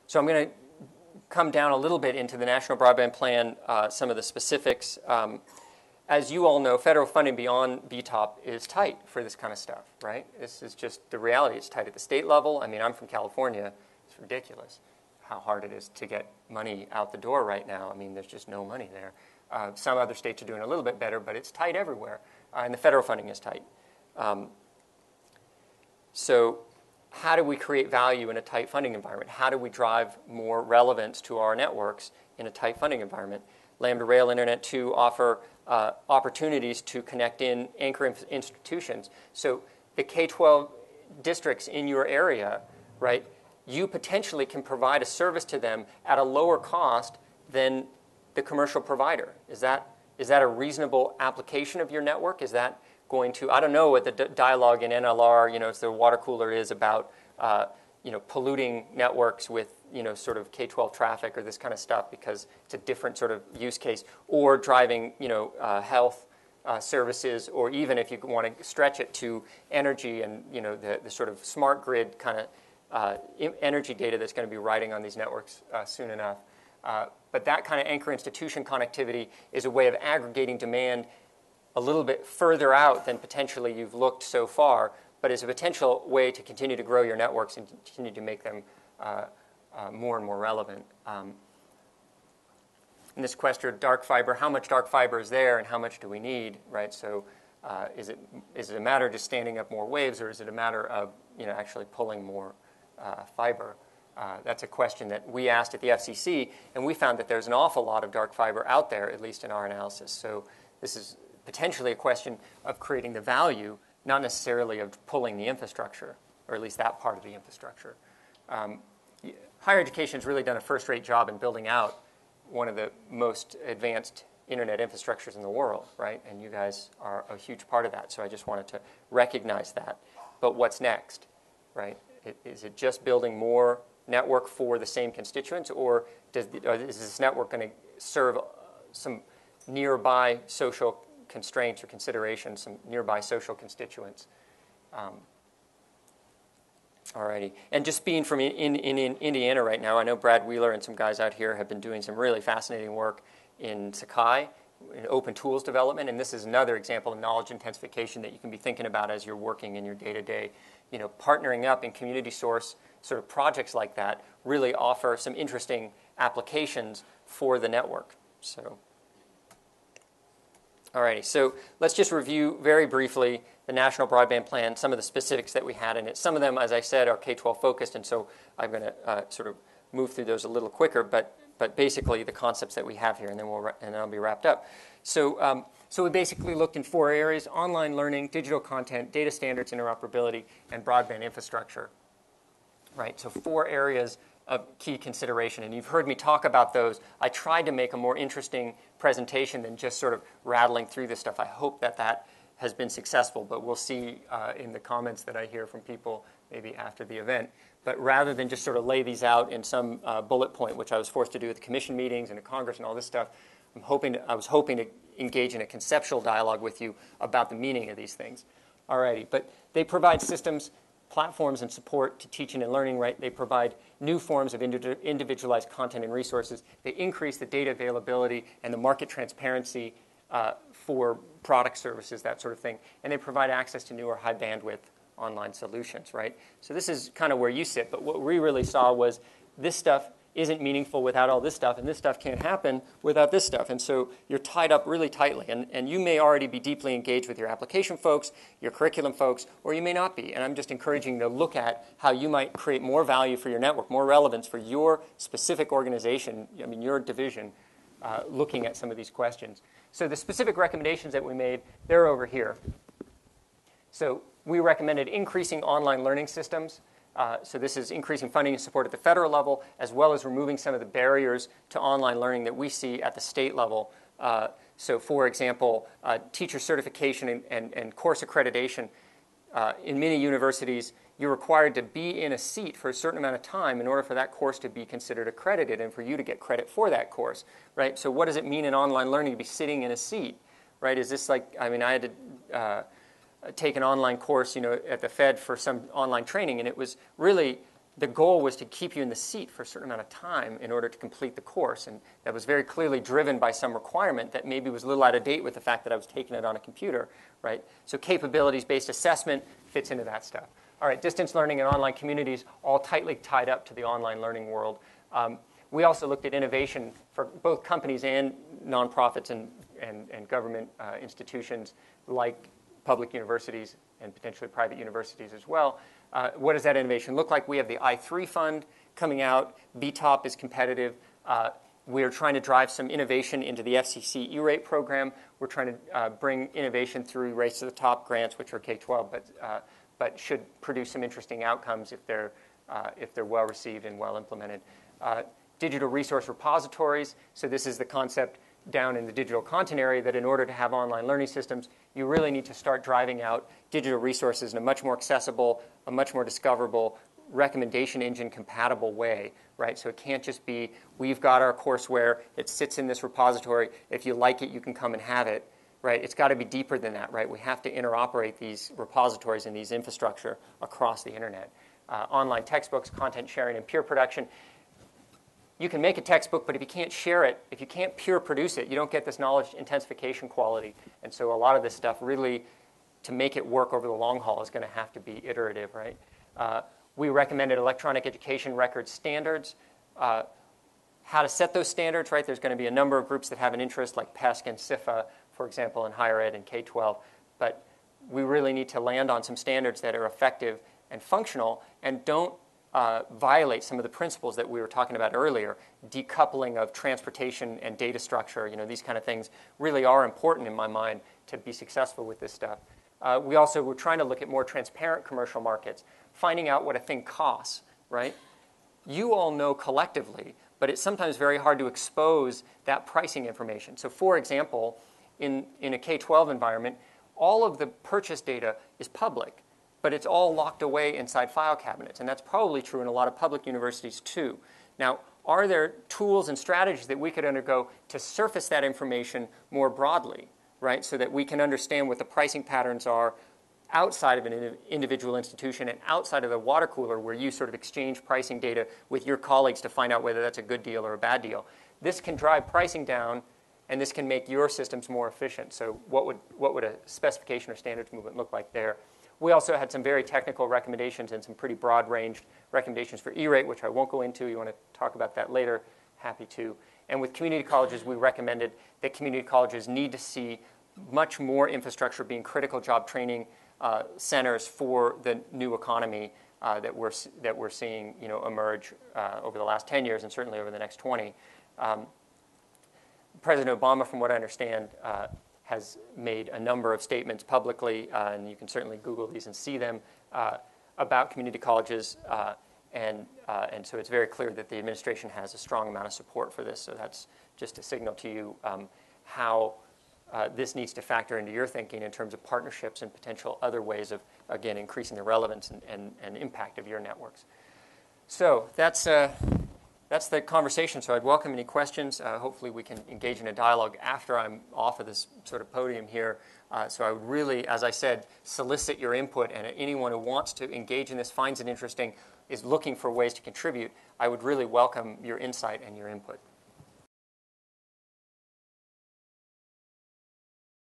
So I'm going to come down a little bit into the National Broadband Plan, some of the specifics. As you all know, federal funding beyond BTOP is tight for this kind of stuff, right? This is just the reality. It's tight at the state level. I mean, I'm from California. It's ridiculous how hard it is to get money out the door right now. I mean, there's just no money there. Some other states are doing a little bit better, but it's tight everywhere. And the federal funding is tight. So how do we create value in a tight funding environment? How do we drive more relevance to our networks in a tight funding environment? Lambda Rail Internet 2 offer opportunities to connect in anchor institutions. So the K-12 districts in your area, right, you potentially can provide a service to them at a lower cost than the commercial provider. Is that a reasonable application of your network? Is that going to, I don't know what the dialogue in NLR, as the water cooler is about, polluting networks with, sort of K-12 traffic or this kind of stuff, because it's a different sort of use case, or driving, health services, or even if you want to stretch it to energy and, the sort of smart grid kind of energy data that's going to be riding on these networks soon enough. But that kind of anchor institution connectivity is a way of aggregating demand a little bit further out than potentially you've looked so far, but is a potential way to continue to grow your networks and continue to make them more and more relevant. In this question of dark fiber, how much dark fiber is there and how much do we need, right? So is it a matter of just standing up more waves, or is it a matter of actually pulling more fiber? That's a question that we asked at the FCC, and we found that there's an awful lot of dark fiber out there, at least in our analysis. So this is potentially a question of creating the value, not necessarily of pulling the infrastructure, or at least that part of the infrastructure. Higher education has really done a first-rate job in building out one of the most advanced internet infrastructures in the world, right? And you guys are a huge part of that, so I just wanted to recognize that. But what's next, right? Is it just building more network for the same constituents, or is this network going to serve some nearby social constraints or considerations, some nearby social constituents? Alrighty, and just being from in Indiana right now, I know Brad Wheeler and some guys out here have been doing some really fascinating work in Sakai, in open tools development, and this is another example of knowledge intensification that you can be thinking about as you're working in your day-to-day. Partnering up in community source sort of projects like that really offer some interesting applications for the network. So, alrighty, so let's just review very briefly the National Broadband Plan, some of the specifics that we had in it. Some of them, as I said, are K-12 focused, and so I'm going to sort of move through those a little quicker, but basically the concepts that we have here, and then I'll be wrapped up. So, so we basically looked in 4 areas: online learning, digital content, data standards interoperability, and broadband infrastructure. Right, so 4 areas of key consideration, and you've heard me talk about those. I tried to make a more interesting presentation than just sort of rattling through this stuff. I hope that has been successful, but we'll see in the comments that I hear from people maybe after the event. But rather than just sort of lay these out in some bullet point, which I was forced to do at the commission meetings and the Congress and all this stuff, I was hoping to engage in a conceptual dialogue with you about the meaning of these things. Alrighty, but they provide systems, platforms, and support to teaching and learning, right? They provide new forms of individualized content and resources. They increase the data availability and the market transparency for product services, that sort of thing. And they provide access to newer high bandwidth online solutions, right? So this is kind of where you sit. But what we really saw was this stuff isn't meaningful without all this stuff, and this stuff can't happen without this stuff. And so you're tied up really tightly. And you may already be deeply engaged with your application folks, your curriculum folks, or you may not be. And I'm just encouraging you to look at how you might create more value for your network, more relevance for your specific organization, your division, looking at some of these questions. So the specific recommendations that we made, they're over here. So we recommended increasing online learning systems. So this is increasing funding and support at the federal level, as well as removing some of the barriers to online learning that we see at the state level. So for example, teacher certification and course accreditation. In many universities, you're required to be in a seat for a certain amount of time in order for that course to be considered accredited and for you to get credit for that course, right? So what does it mean in online learning to be sitting in a seat, right? Is this like, I had to take an online course, at the Fed for some online training, and it was really the goal was to keep you in the seat for a certain amount of time in order to complete the course. And that was very clearly driven by some requirement that maybe was a little out of date with the fact that I was taking it on a computer, right? So capabilities-based assessment fits into that stuff. All right, distance learning and online communities, all tightly tied up to the online learning world. We also looked at innovation for both companies and nonprofits and government institutions like public universities and potentially private universities as well. What does that innovation look like? We have the I3 fund coming out. BTOP is competitive. We're trying to drive some innovation into the FCC E-rate program. We're trying to bring innovation through Race to the Top grants, which are K-12, but should produce some interesting outcomes if they're well received and well implemented. Digital resource repositories. So this is the concept down in the digital content area that in order to have online learning systems, you really need to start driving out digital resources in a much more accessible, a much more discoverable, recommendation engine compatible way, right? So it can't just be, we've got our courseware, it sits in this repository, if you like it, you can come and have it, right? It's got to be deeper than that, right? We have to interoperate these repositories and these infrastructure across the internet. Online textbooks, content sharing, and peer production. You can make a textbook, but if you can't share it, if you can't peer produce it, you don't get this knowledge intensification quality. And so a lot of this stuff really, to make it work over the long haul, is going to have to be iterative, right? We recommended electronic education record standards. How to set those standards, right? There's going to be a number of groups that have an interest, like PESC and CIFA, for example, in higher ed and K-12. But we really need to land on some standards that are effective and functional and don't violate some of the principles that we were talking about earlier. Decoupling of transportation and data structure, these kind of things really are important in my mind to be successful with this stuff. We also were trying to look at more transparent commercial markets, finding out what a thing costs, right? You all know collectively, but it's sometimes very hard to expose that pricing information. So for example, in a K-12 environment, all of the purchase data is public, but it's all locked away inside file cabinets. And that's probably true in a lot of public universities too. Now, are there tools and strategies that we could undergo to surface that information more broadly, right? So that we can understand what the pricing patterns are outside of an individual institution and outside of the water cooler where you sort of exchange pricing data with your colleagues to find out whether that's a good deal or a bad deal. This can drive pricing down, and this can make your systems more efficient. So what would a specification or standards movement look like there? We also had some very technical recommendations and some pretty broad-ranged recommendations for E-rate, which I won't go into. You want to talk about that later, happy to. And with community colleges, we recommended that community colleges need to see much more infrastructure being critical job training centers for the new economy that we're seeing emerge over the last 10 years and certainly over the next 20. President Obama, from what I understand, has made a number of statements publicly, and you can certainly Google these and see them, about community colleges, and so it's very clear that the administration has a strong amount of support for this. So that's just a signal to you how this needs to factor into your thinking in terms of partnerships and potential other ways of, again, increasing the relevance and impact of your networks. So that's the conversation. So I'd welcome any questions. Hopefully we can engage in a dialogue after I'm off of this sort of podium here. So I would really, as I said, solicit your input. And anyone who wants to engage in this, finds it interesting, is looking for ways to contribute, I would really welcome your insight and your input.